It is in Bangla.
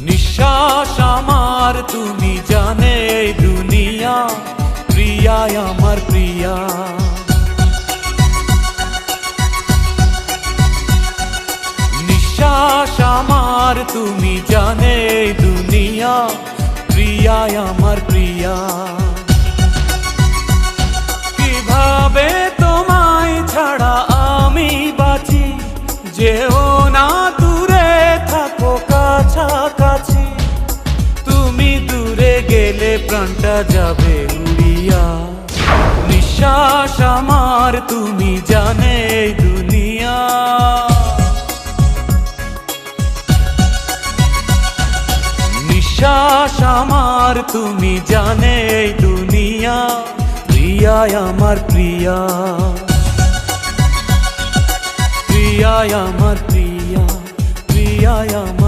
নিঃশ্বাস আমার তুমি জানে এই দুনিয়া, প্রিয়া আমার প্রিয়া। নিঃশ্বাস আমার তুমি জানে এই দুনিয়া, প্রিয়া আমার প্রিয়া। কিভাবে তোমায় ছাড়া আমি বাঁচি, যেও না দূরে থাকো কাছাকাছি। তুমি দূরে গেলে প্রাণটা যাবে উড়িয়া। নিঃশ্বাস আমার তুমি জানে এই দুনিয়া। নিঃশ্বাস আমার তুমি জানে এই দুনিয়া, প্রিয়া আমার প্রিয়া। প্রিয়া আমার প্রিয়া, প্রিয়া আমার